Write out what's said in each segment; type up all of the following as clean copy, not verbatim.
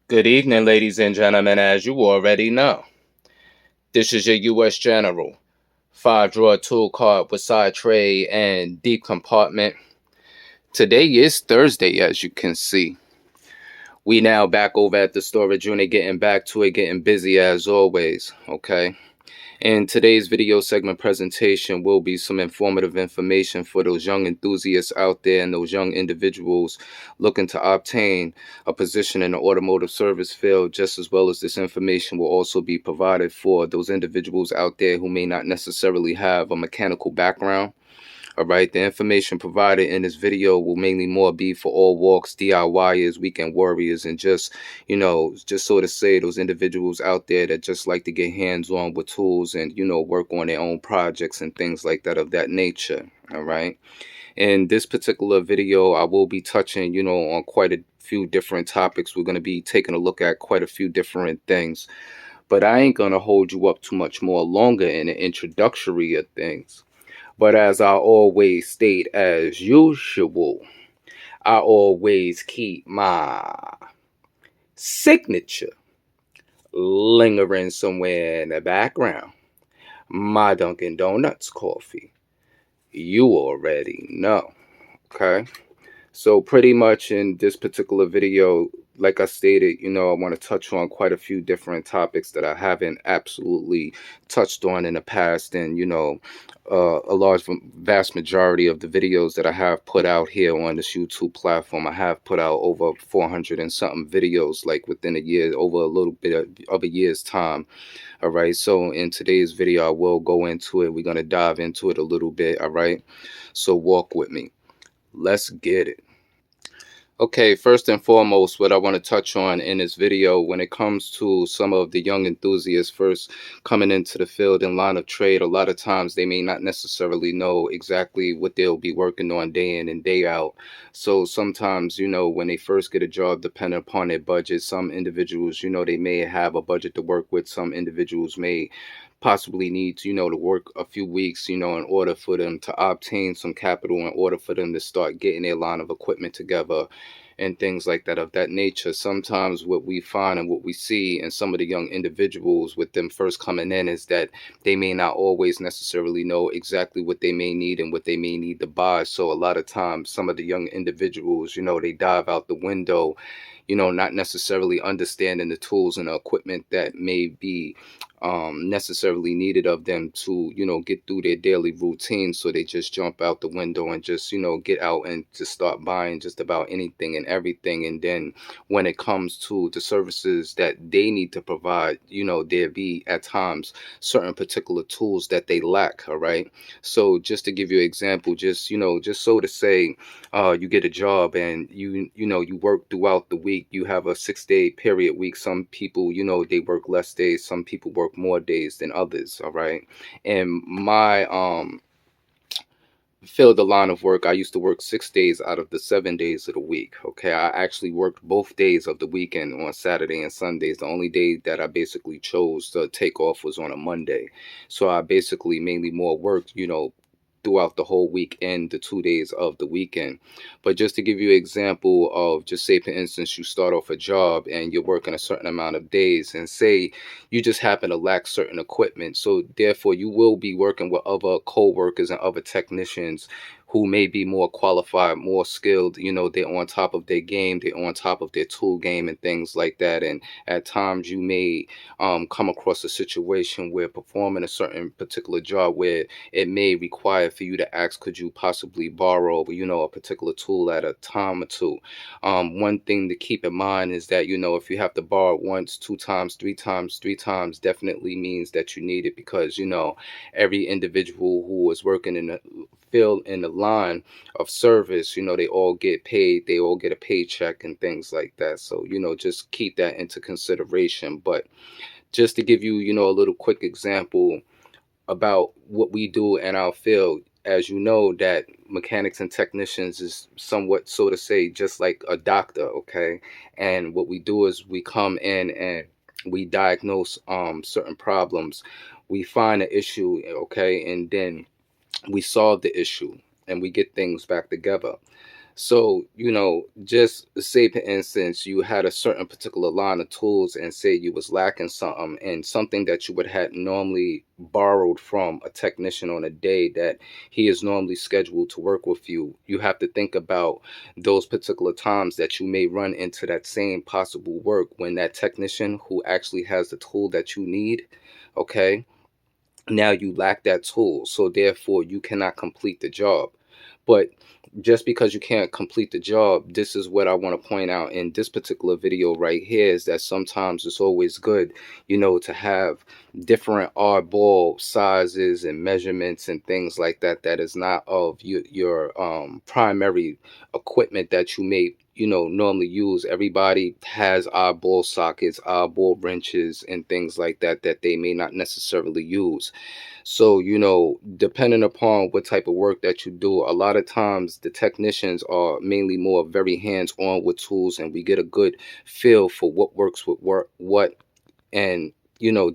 Good evening, ladies and gentlemen. As you already know, this is your U.S. General. 5-drawer tool card with side tray and deep compartment. Today is Thursday, as you can see. We now back over at the storage unit, getting back to it, getting busy as always, okay? In today's video segment presentation will be some informative information for those young enthusiasts out there and those young individuals looking to obtain a position in the automotive service field, just as well as this information will also be provided for those individuals out there who may not necessarily have a mechanical background. All right, the information provided in this video will mainly more be for all walks, DIYers, weekend warriors, and just so to say, those individuals out there that just like to get hands-on with tools and, work on their own projects and things like that of that nature. All right. In this particular video, I will be touching, on quite a few different topics. We're going to be taking a look at quite a few different things, but I ain't going to hold you up too much more longer in the introductory of things. But as I always state, as usual, I always keep my signature lingering somewhere in the background. My Dunkin' Donuts coffee. You already know. Okay? So pretty much in this particular video, like I stated, I want to touch on quite a few different topics that I haven't absolutely touched on in the past. And, a vast majority of the videos that I have put out here on this YouTube platform, I have put out over 400 and something videos, like within a year, over a little bit of a year's time. All right. So in today's video, I will go into it. We're going to dive into it a little bit. All right. So walk with me. Let's get it. Okay, first and foremost, what I want to touch on in this video when it comes to some of the young enthusiasts first coming into the field and line of trade, a lot of times they may not necessarily know exactly what they'll be working on day in and day out. So sometimes, when they first get a job, depending upon their budget, some individuals, they may have a budget to work with. Some individuals may possibly need to, to work a few weeks, in order for them to obtain some capital, in order for them to start getting their line of equipment together and things like that of that nature. Sometimes what we find and what we see in some of the young individuals with them first coming in is that they may not always necessarily know exactly what they may need and what they may need to buy. So a lot of times some of the young individuals, they dive out the window, not necessarily understanding the tools and the equipment that may be necessarily needed of them to, get through their daily routine. So they just jump out the window and just, get out and just start buying just about anything and everything. And then when it comes to the services that they need to provide, there be at times certain particular tools that they lack. All right. So just to give you an example, just so to say, you get a job and you work throughout the week. You have a 6-day period week. Some people, they work less days. Some people work more days than others. All right. And my field, the line of work, I used to work 6 days out of the 7 days of the week. Okay, I actually worked both days of the weekend on Saturday and Sundays. The only day that I basically chose to take off was on a Monday. So I basically mainly more worked, throughout the whole week and the 2 days of the weekend. But just to give you an example of, just say for instance, you start off a job and you're working a certain amount of days, and say you just happen to lack certain equipment. So therefore you will be working with other co-workers and other technicians who may be more qualified, more skilled. They're on top of their game, they're on top of their tool game and things like that. And at times you may come across a situation where performing a certain particular job where it may require for you to ask, could you possibly borrow, a particular tool at a time or two. One thing to keep in mind is that, if you have to borrow once, 2 times, 3 times, definitely means that you need it, because, every individual who is working in the field in the line of service, they all get paid, they all get a paycheck and things like that. So, just keep that into consideration. But just to give you, a little quick example about what we do in our field, as you know, that mechanics and technicians is somewhat, so to say, just like a doctor. Okay. And what we do is we come in and we diagnose certain problems. We find an issue, okay, and then we solve the issue and we get things back together. So, just say for instance, you had a certain particular line of tools and say you was lacking something and something that you would have normally borrowed from a technician on a day that he is normally scheduled to work with you. You have to think about those particular times that you may run into that same possible work when that technician who actually has the tool that you need, okay? Now you lack that tool, so therefore you cannot complete the job. But just because you can't complete the job, this is what I want to point out in this particular video right here, is that sometimes it's always good, to have different oddball sizes and measurements and things like that, that is not of your primary equipment that you may normally use. Everybody has oddball sockets, oddball wrenches, and things like that that they may not necessarily use. So, depending upon what type of work that you do, a lot of times the technicians are mainly more very hands on with tools, and we get a good feel for what works with what. And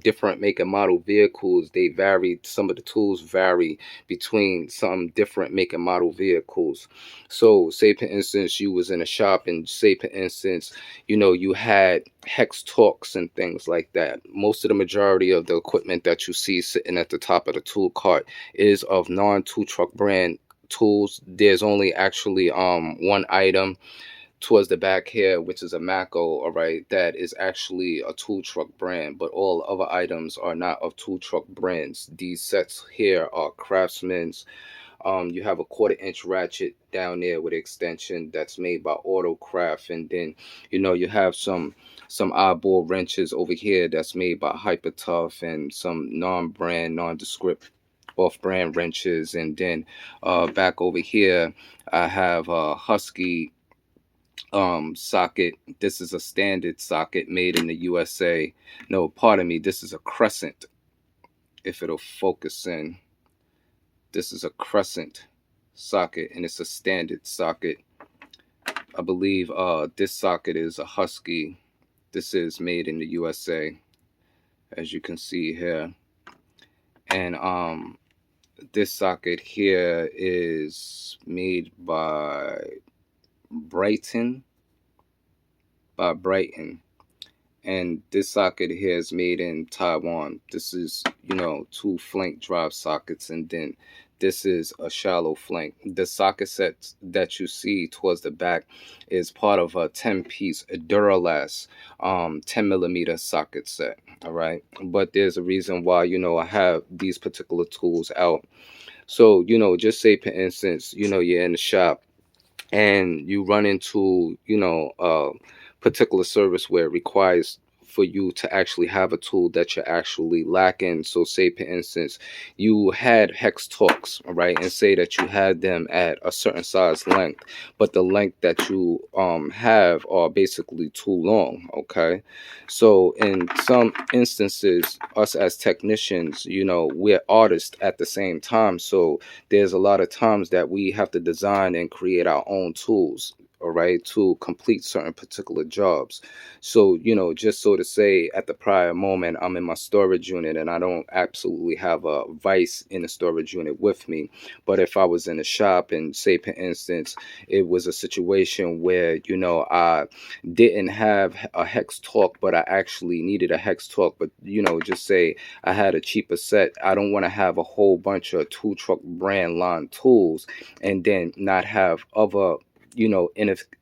different make and model vehicles, they vary. Some of the tools vary between some different make and model vehicles. So say for instance you was in a shop, and say for instance you had hex torques and things like that. Most of the majority of the equipment that you see sitting at the top of the tool cart is of non-tool truck brand tools. There's only actually one item towards the back here, which is a Mako, all right, that is actually a tool truck brand, but all other items are not of tool truck brands. These sets here are Craftsman's. You have a 1/4 inch ratchet down there with extension that's made by Autocraft, and then you have some eyeball wrenches over here that's made by Hyper Tough, and some non-brand, nondescript off-brand wrenches. And then back over here I have a Husky socket. This is a standard socket made in the USA. No, pardon me, this is a crescent. If it'll focus in, this is a crescent socket, and it's a standard socket. I believe this socket is a Husky. This is made in the USA, as you can see here. And this socket here is made by Brighton, and this socket here is made in Taiwan. This is two flank drive sockets, and then this is a shallow flank. The socket set that you see towards the back is part of a 10-piece Duralast 10mm socket set. All right, but there's a reason why I have these particular tools out. So just say for instance you're in the shop and you run into a particular service where it requires for you to actually have a tool that you're actually lacking. So say for instance you had hex torques, all right, and say that you had them at a certain size length, but the length that you have are basically too long. Okay, so in some instances, us as technicians, we're artists at the same time. So there's a lot of times that we have to design and create our own tools, all right, to complete certain particular jobs. So just so to say, at the prior moment I'm in my storage unit and I don't absolutely have a vise in the storage unit with me. But if I was in a shop and say for instance it was a situation where I didn't have a hex torque, but I actually needed a hex torque, but just say I had a cheaper set, I don't want to have a whole bunch of tool truck brand line tools and then not have other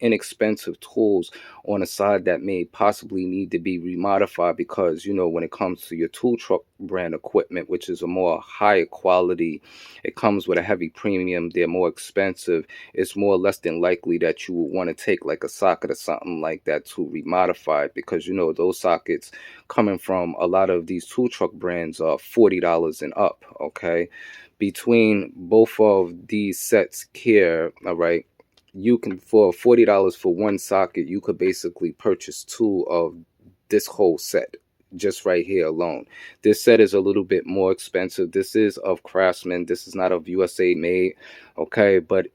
inexpensive tools on the side that may possibly need to be remodified, because when it comes to your tool truck brand equipment, which is a more higher quality, it comes with a heavy premium, they're more expensive. It's more or less than likely that you would want to take like a socket or something like that to remodify it, because those sockets coming from a lot of these tool truck brands are $40 and up. Okay, between both of these sets here, all right, you can, for $40 for one socket, you could basically purchase two of this whole set just right here alone. This set is a little bit more expensive. This is of Craftsman. This is not of USA made. Okay, but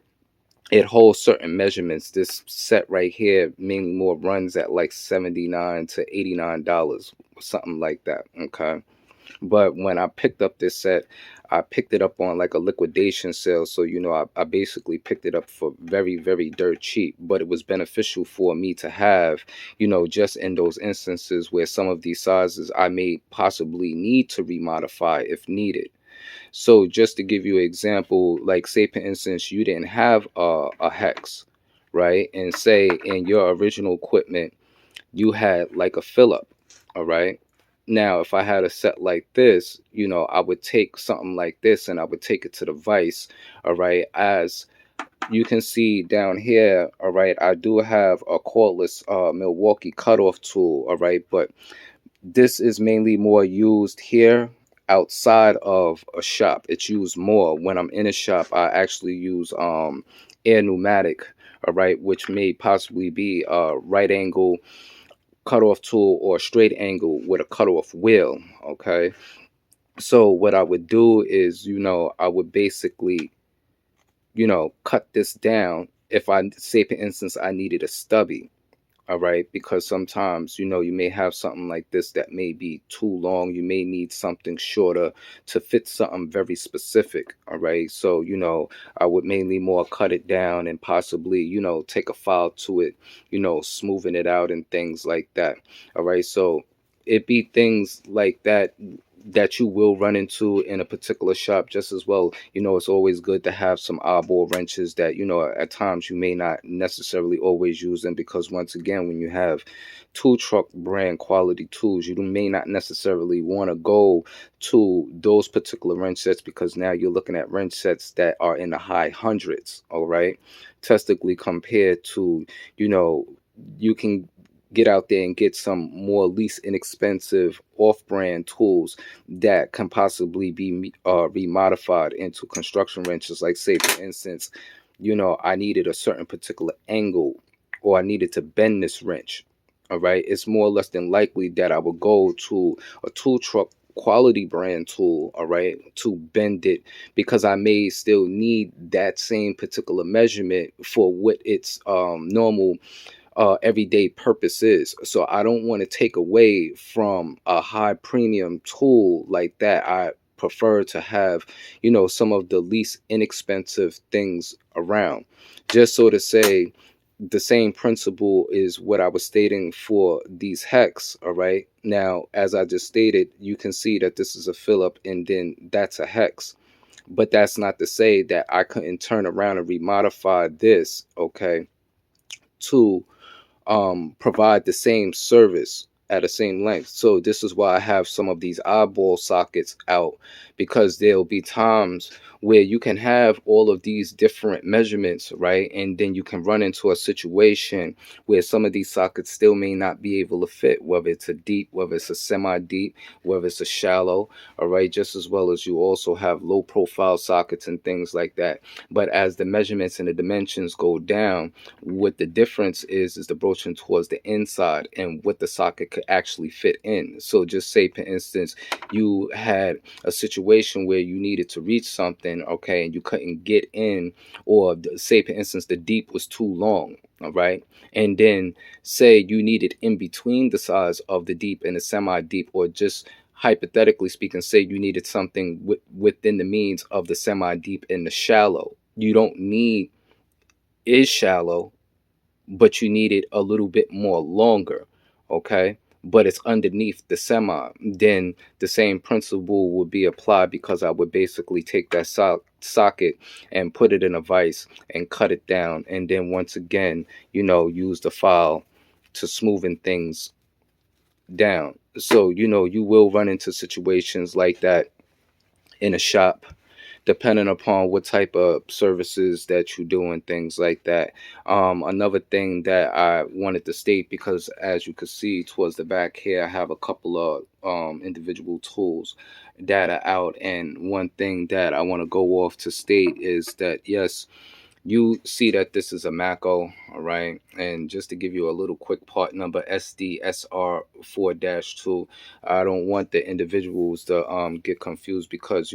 it holds certain measurements. This set right here mainly more runs at like $79 to $89, something like that. Okay. But when I picked up this set, I picked it up on like a liquidation sale. So, I basically picked it up for very, very dirt cheap. But it was beneficial for me to have, just in those instances where some of these sizes I may possibly need to remodify if needed. So, just to give you an example, like say, for instance, you didn't have a hex, right? And say in your original equipment, you had like a fill up, all right? Now, if I had a set like this, I would take something like this and I would take it to the vise, all right? As you can see down here, all right, I do have a cordless Milwaukee cutoff tool, all right? But this is mainly more used here outside of a shop. It's used more when I'm in a shop. I actually use air pneumatic, all right, which may possibly be a right angle cutoff tool or straight angle with a cutoff wheel. Okay, so what I would do is, I would basically, cut this down if I say, for instance, I needed a stubby. All right, because sometimes, you may have something like this that may be too long. You may need something shorter to fit something very specific. All right, so, I would mainly more cut it down and possibly, take a file to it, smoothing it out and things like that. All right, so it be things like that you will run into in a particular shop just as well. It's always good to have some eyeball wrenches that, at times you may not necessarily always use them, because once again, when you have tool truck brand quality tools, you may not necessarily want to go to those particular wrench sets, because now you're looking at wrench sets that are in the high hundreds, all right? Testically compared to, you can get out there and get some more least inexpensive off-brand tools that can possibly be remodified into construction wrenches. Like say, for instance, I needed a certain particular angle, or I needed to bend this wrench. All right, it's more or less than likely that I would go to a tool truck quality brand tool, all right, to bend it, because I may still need that same particular measurement for what its normal everyday purpose is. So I don't want to take away from a high premium tool like that. I prefer to have, some of the least inexpensive things around. Just so to say, the same principle is what I was stating for these hex. All right. Now, as I just stated, you can see that this is a fill up and then that's a hex. But that's not to say that I couldn't turn around and remodify this, okay, to provide the same service at the same length. So this is why I have some of these eyeball sockets out, because there'll be times where you can have all of these different measurements, right? And then you can run into a situation where some of these sockets still may not be able to fit, whether it's a deep, whether it's a semi-deep, whether it's a shallow, all right? Just as well as you also have low profile sockets and things like that. But as the measurements and the dimensions go down, what the difference is the broaching towards the inside and what the socket could actually fit in. So just say, for instance, you had a situation where you needed to reach something, okay, and you couldn't get in, or say, for instance, the deep was too long, all right, and then say you needed in between the size of the deep and the semi-deep, or just hypothetically speaking, say you needed something within the means of the semi-deep and the shallow. You don't need is shallow, but you need it a little bit more longer, okay? But it's underneath the semi. Then the same principle would be applied, because I would basically take that socket and put it in a vise and cut it down. And then once again, use the file to smoothen things down. So, you will run into situations like that in a shop, depending upon what type of services that you do and things like that. Another thing that I wanted to state, because as you can see towards the back here, I have a couple of individual tools that are out. And one thing that I want to go off to state is that, yes, you see that this is a Mako, all right? And just to give you a little quick part number, SDSR4-2. I don't want the individuals to get confused, because,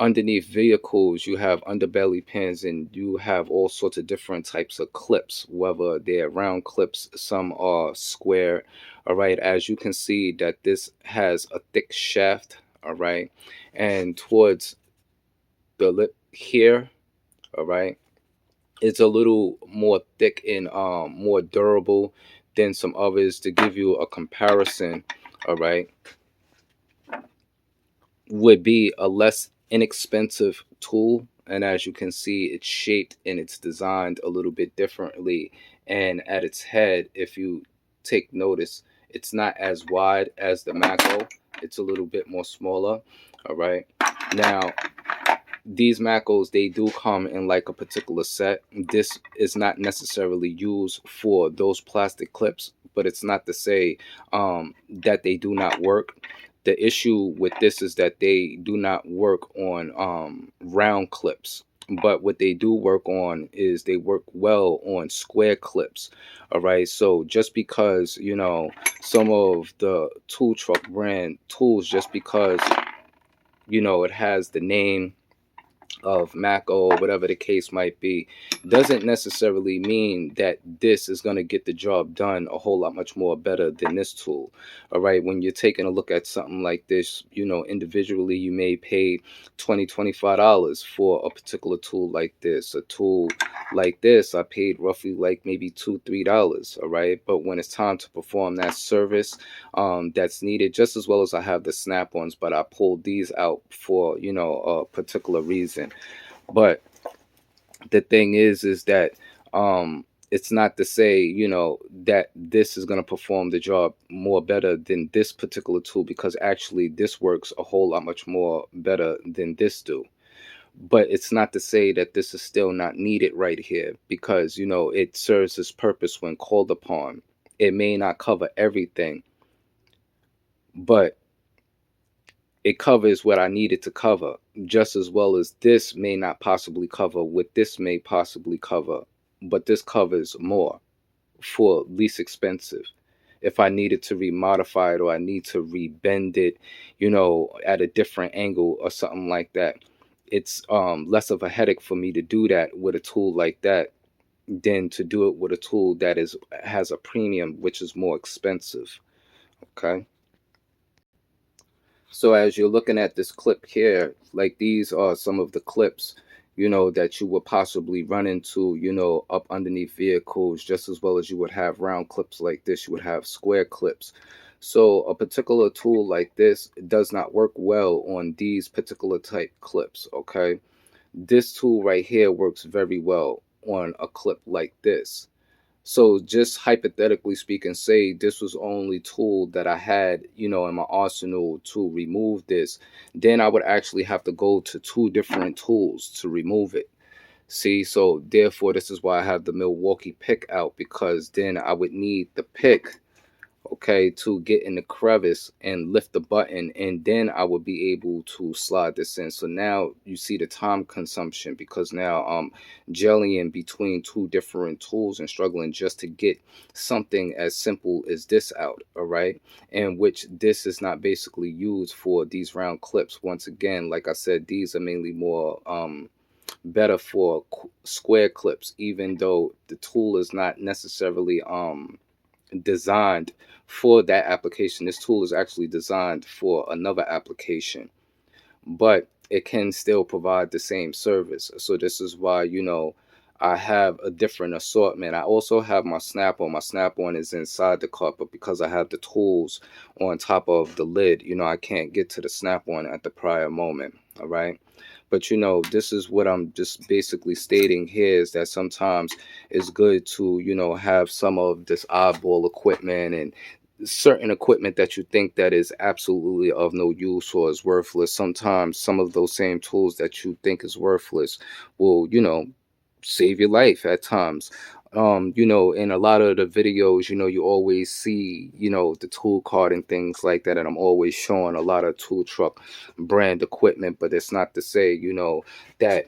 underneath vehicles, you have underbelly pins, and you have all sorts of different types of clips, whether they're round clips, some are square. All right, as you can see that this has a thick shaft. All right, and towards the lip here, all right, it's a little more thick and more durable than some others. To give you a comparison, all right, would be a less inexpensive tool. And as you can see, it's shaped and it's designed a little bit differently. And at its head, if you take notice, it's not as wide as the Mako. It's a little bit more smaller. All right. Now, these Macos, they do come in like a particular set. This is not necessarily used for those plastic clips, but it's not to say that they do not work. The issue with this is that they do not work on round clips, but what they do work on is they work well on square clips. All right, so just because, you know, some of the tool truck brand tools, just because, you know, it has the name of Mako, whatever the case might be, doesn't necessarily mean that this is going to get the job done a whole lot much more better than this tool. All right, when you're taking a look at something like this, you know, individually, you may pay $20, $25 for a particular tool like this. A tool like this, I paid roughly like maybe $2, $3. All right, but when it's time to perform that service that's needed, just as well as I have the snap-ons, but I pulled these out for, you know, a particular reason. But the thing is that it's not to say, you know, that this is going to perform the job more better than this particular tool, because actually this works a whole lot much more better than this do. But it's not to say that this is still not needed right here, because, you know, it serves its purpose when called upon. It may not cover everything, but it covers what I needed to cover, just as well as this may not possibly cover what this may possibly cover, but this covers more for least expensive. If I needed to remodify it or I need to rebend it, you know, at a different angle or something like that, it's less of a headache for me to do that with a tool like that than to do it with a tool that has a premium, which is more expensive. Okay. So as you're looking at this clip here, like these are some of the clips, you know, that you would possibly run into, you know, up underneath vehicles, just as well as you would have round clips like this. You would have square clips. So a particular tool like this does not work well on these particular type clips. Okay. This tool right here works very well on a clip like this. So just hypothetically speaking, say this was only tool that I had, you know, in my arsenal to remove this, then I would actually have to go to two different tools to remove it. See, so therefore, this is why I have the Milwaukee pick out, because then I would need the pick, okay, to get in the crevice and lift the button, and then I would be able to slide this in. So now you see the time consumption, because now I'm jellying between two different tools and struggling just to get something as simple as this out. All right, and which this is not basically used for these round clips. Once again, like I said, these are mainly more better for square clips, even though the tool is not necessarily designed for that application. This tool is actually designed for another application, but it can still provide the same service. So this is why, you know, I have a different assortment. I also have my snap-on. My snap-on is inside the car, but because I have the tools on top of the lid, you know, I can't get to the snap-on at the prior moment. All right. But, you know, this is what I'm just basically stating here, is that sometimes it's good to, you know, have some of this oddball equipment and certain equipment that you think that is absolutely of no use or is worthless. Sometimes some of those same tools that you think is worthless will, you know, save your life at times. You know, in a lot of the videos, you know, you always see, you know, the tool card and things like that, and I'm always showing a lot of tool truck brand equipment. But it's not to say, you know, that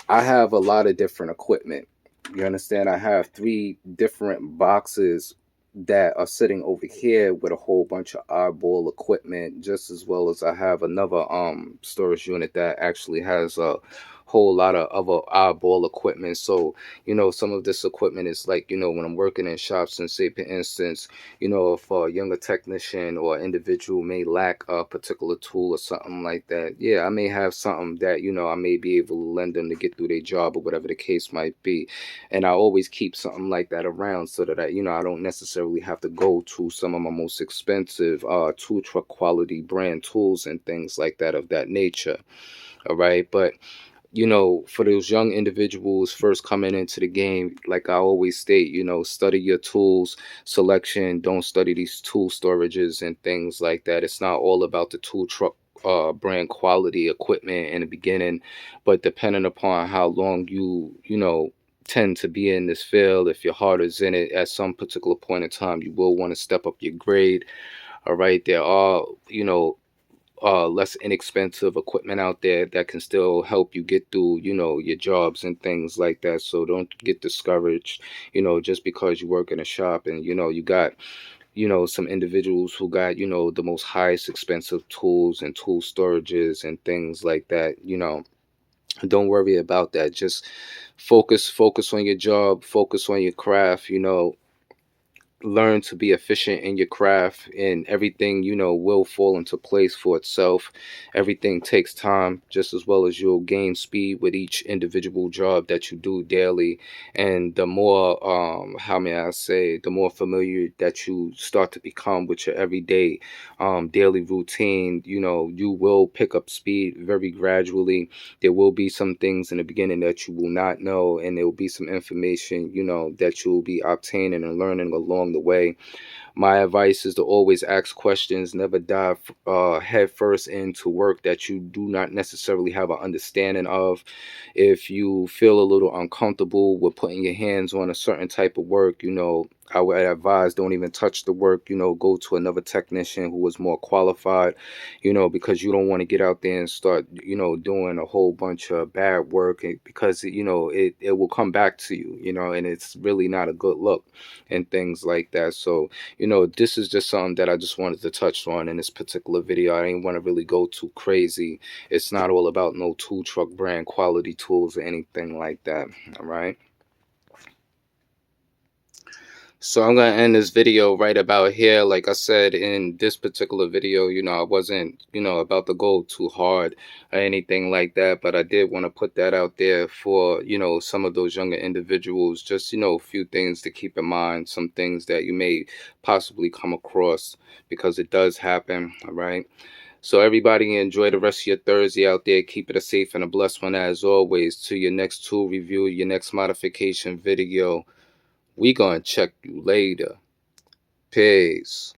I have a lot of different equipment. You understand? I have 3 different boxes that are sitting over here with a whole bunch of oddball equipment, just as well as I have another storage unit that actually has a whole lot of other oddball equipment. So, some of this equipment is like, when I'm working in shops, and say for instance, if a younger technician or individual may lack a particular tool or something like that, yeah, I may have something that, I may be able to lend them to get through their job or whatever the case might be. And I always keep something like that around so that I don't necessarily have to go to some of my most expensive tool truck quality brand tools and things like that of that nature. All right. But for those young individuals first coming into the game, like I always state, study your tools selection. Don't study these tool storages and things like that. It's not all about the tool truck brand quality equipment in the beginning, but depending upon how long you tend to be in this field, if your heart is in it at some particular point in time, you will want to step up your grade. All right, there are less inexpensive equipment out there that can still help you get through, your jobs and things like that. So don't get discouraged, just because you work in a shop and, you got, some individuals who got, the most highest expensive tools and tool storages and things like that. Don't worry about that. Just focus on your job, focus on your craft, learn to be efficient in your craft, and everything will fall into place for itself. Everything takes time, just as well as you'll gain speed with each individual job that you do daily. And the more how may I say, the more familiar that you start to become with your everyday daily routine, you will pick up speed very gradually. There will be some things in the beginning that you will not know, and there will be some information that you will be obtaining and learning along the way. My advice is to always ask questions, never dive head first into work that you do not necessarily have an understanding of. If you feel a little uncomfortable with putting your hands on a certain type of work, I would advise don't even touch the work, go to another technician who is more qualified, because you don't want to get out there and start, doing a whole bunch of bad work, because, it will come back to you, and it's really not a good look and things like that. So, this is just something that I just wanted to touch on in this particular video. I didn't want to really go too crazy. It's not all about no tool truck brand quality tools or anything like that. All right. So I'm gonna end this video right about here. Like I said in this particular video, I wasn't, about to go too hard or anything like that, but I did want to put that out there for, some of those younger individuals, just, a few things to keep in mind, some things that you may possibly come across, because it does happen. All right. So everybody enjoy the rest of your Thursday out there. Keep it a safe and a blessed one as always. To your next tool review, your next modification video. We gonna check you later. Peace.